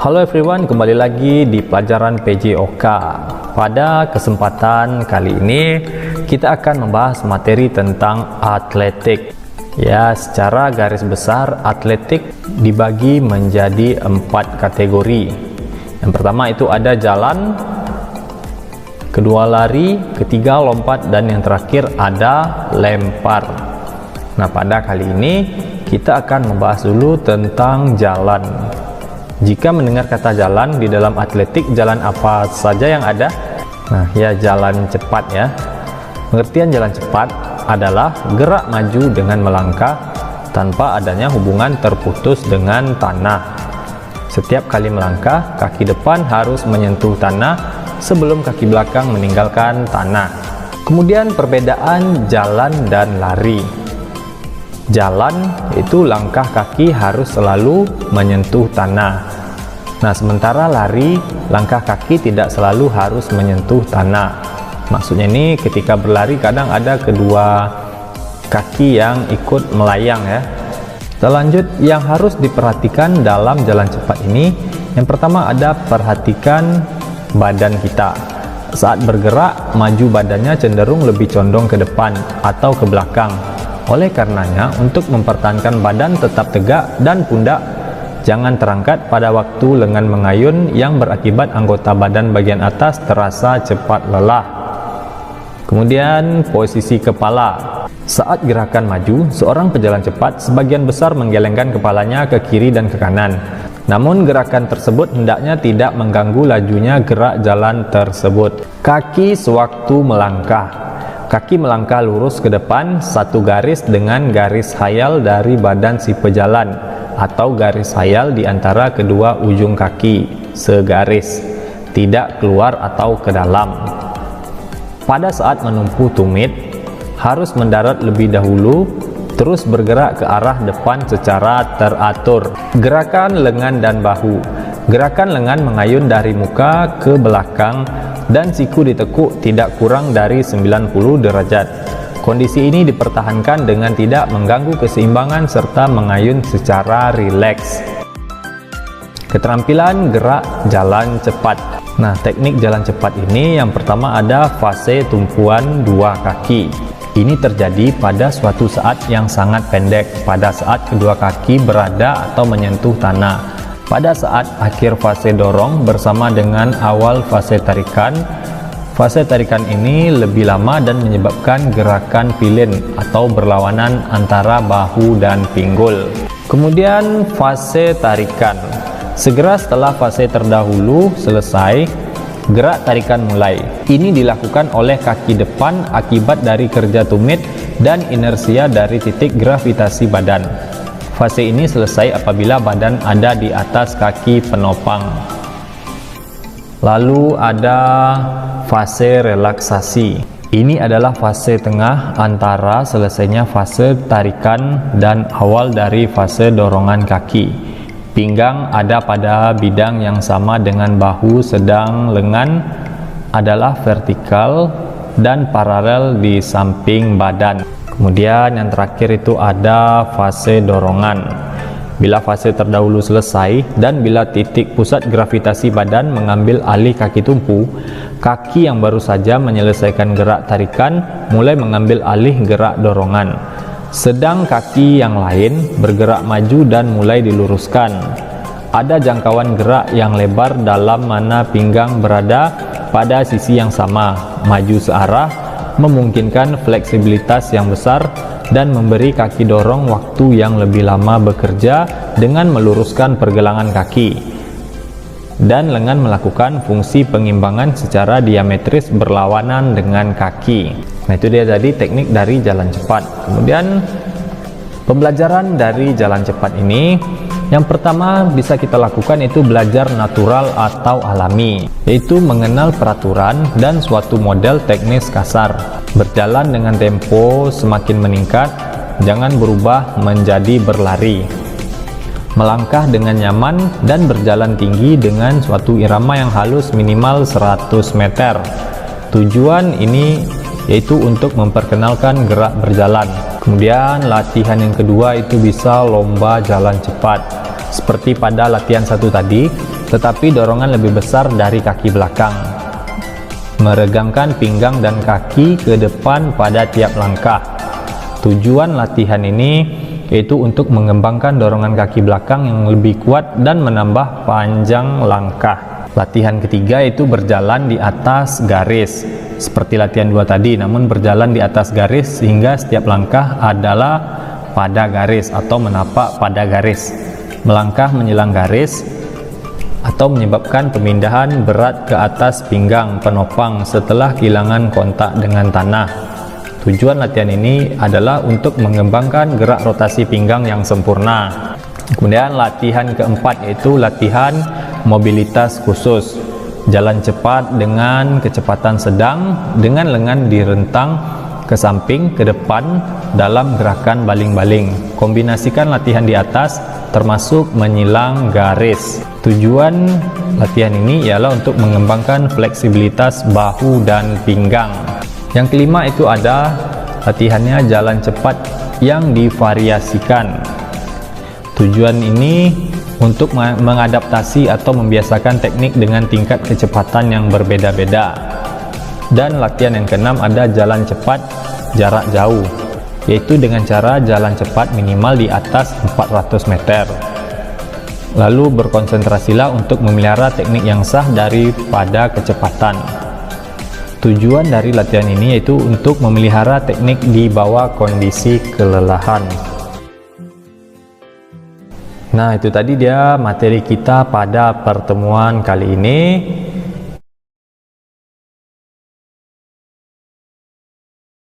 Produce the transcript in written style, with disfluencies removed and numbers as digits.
Halo everyone, kembali lagi di pelajaran PJOK. Pada kesempatan kali ini kita akan membahas materi tentang atletik. Ya, secara garis besar atletik dibagi menjadi 4 kategori. Yang pertama itu ada jalan, kedua lari, ketiga lompat, dan yang terakhir ada lempar. Nah, pada kali ini kita akan membahas dulu tentang jalan. Jika mendengar kata jalan di dalam atletik, jalan apa saja yang ada? Nah, ya jalan cepat ya. Pengertian jalan cepat adalah gerak maju dengan melangkah tanpa adanya hubungan terputus dengan tanah. Setiap kali melangkah, kaki depan harus menyentuh tanah sebelum kaki belakang meninggalkan tanah. Kemudian perbedaan jalan dan lari. Jalan itu langkah kaki harus selalu menyentuh tanah. Nah, sementara lari, langkah kaki tidak selalu harus menyentuh tanah. Maksudnya ini ketika berlari kadang ada kedua kaki yang ikut melayang ya. Selanjut yang harus diperhatikan dalam jalan cepat ini, yang pertama ada perhatikan badan kita. Saat bergerak, maju badannya cenderung lebih condong ke depan atau ke belakang. Oleh karenanya, untuk mempertahankan badan tetap tegak dan pundak jangan terangkat pada waktu lengan mengayun yang berakibat anggota badan bagian atas terasa cepat lelah. Kemudian posisi kepala. Saat gerakan maju, seorang pejalan cepat sebagian besar menggelengkan kepalanya ke kiri dan ke kanan. Namun gerakan tersebut hendaknya tidak mengganggu lajunya gerak jalan tersebut. Kaki sewaktu melangkah. Kaki melangkah lurus ke depan satu garis dengan garis hayal dari badan si pejalan atau garis hayal di antara kedua ujung kaki segaris, tidak keluar atau ke dalam. Pada saat menempuh tumit, harus mendarat lebih dahulu, terus bergerak ke arah depan secara teratur. Gerakan lengan dan bahu. Gerakan lengan mengayun dari muka ke belakang dan siku ditekuk tidak kurang dari 90 derajat. Kondisi ini dipertahankan dengan tidak mengganggu keseimbangan serta mengayun secara rileks. Keterampilan gerak jalan cepat. Nah, teknik jalan cepat ini yang pertama ada fase tumpuan dua kaki. Ini terjadi pada suatu saat yang sangat pendek, pada saat kedua kaki berada atau menyentuh tanah. Pada saat akhir fase dorong bersama dengan awal fase tarikan. Fase tarikan ini lebih lama dan menyebabkan gerakan pilin atau berlawanan antara bahu dan pinggul. Kemudian fase tarikan. Segera setelah fase terdahulu selesai, gerak tarikan mulai. Ini dilakukan oleh kaki depan akibat dari kerja tumit dan inersia dari titik gravitasi badan. Fase ini selesai apabila badan ada di atas kaki penopang. Lalu ada fase relaksasi. Ini adalah fase tengah antara selesainya fase tarikan dan awal dari fase dorongan kaki. Pinggang ada pada bidang yang sama dengan bahu, sedang lengan adalah vertikal dan paralel di samping badan. Kemudian yang terakhir itu ada fase dorongan. Bila fase terdahulu selesai dan bila titik pusat gravitasi badan mengambil alih kaki tumpu, kaki yang baru saja menyelesaikan gerak tarikan mulai mengambil alih gerak dorongan. Sedang kaki yang lain bergerak maju dan mulai diluruskan. Ada jangkauan gerak yang lebar dalam mana pinggang berada pada sisi yang sama, maju searah, memungkinkan fleksibilitas yang besar dan memberi kaki dorong waktu yang lebih lama bekerja dengan meluruskan pergelangan kaki, dan lengan melakukan fungsi pengimbangan secara diametris berlawanan dengan kaki. Nah, itu dia tadi teknik dari jalan cepat. Kemudian pembelajaran dari jalan cepat ini, yang pertama bisa kita lakukan itu belajar natural atau alami, yaitu mengenal peraturan dan suatu model teknis kasar. Berjalan dengan tempo semakin meningkat, jangan berubah menjadi berlari. Melangkah dengan nyaman dan berjalan tinggi dengan suatu irama yang halus minimal 100 meter. Tujuan ini yaitu untuk memperkenalkan gerak berjalan. Kemudian latihan yang kedua itu bisa lomba jalan cepat. Seperti pada latihan satu tadi, tetapi dorongan lebih besar dari kaki belakang. Meregangkan pinggang dan kaki ke depan pada tiap langkah. Tujuan latihan ini yaitu untuk mengembangkan dorongan kaki belakang yang lebih kuat dan menambah panjang langkah. Latihan ketiga yaitu berjalan di atas garis. Seperti latihan 2 tadi, namun berjalan di atas garis sehingga setiap langkah adalah pada garis atau menapak pada garis. Melangkah menjelang garis atau menyebabkan pemindahan berat ke atas pinggang penopang setelah kehilangan kontak dengan tanah. Tujuan latihan ini adalah untuk mengembangkan gerak rotasi pinggang yang sempurna. Kemudian latihan keempat yaitu latihan mobilitas khusus. Jalan cepat dengan kecepatan sedang dengan lengan direntang ke samping ke depan dalam gerakan baling-baling. Kombinasikan latihan di atas termasuk menyilang garis. Tujuan latihan ini ialah untuk mengembangkan fleksibilitas bahu dan pinggang. Yang kelima itu ada latihannya jalan cepat yang divariasikan. Tujuan ini untuk mengadaptasi atau membiasakan teknik dengan tingkat kecepatan yang berbeda-beda. Dan latihan yang keenam ada jalan cepat jarak jauh, yaitu dengan cara jalan cepat minimal di atas 400 meter. Lalu berkonsentrasilah untuk memelihara teknik yang sah daripada kecepatan. Tujuan dari latihan ini yaitu untuk memelihara teknik di bawah kondisi kelelahan. Nah, itu tadi dia materi kita pada pertemuan kali ini.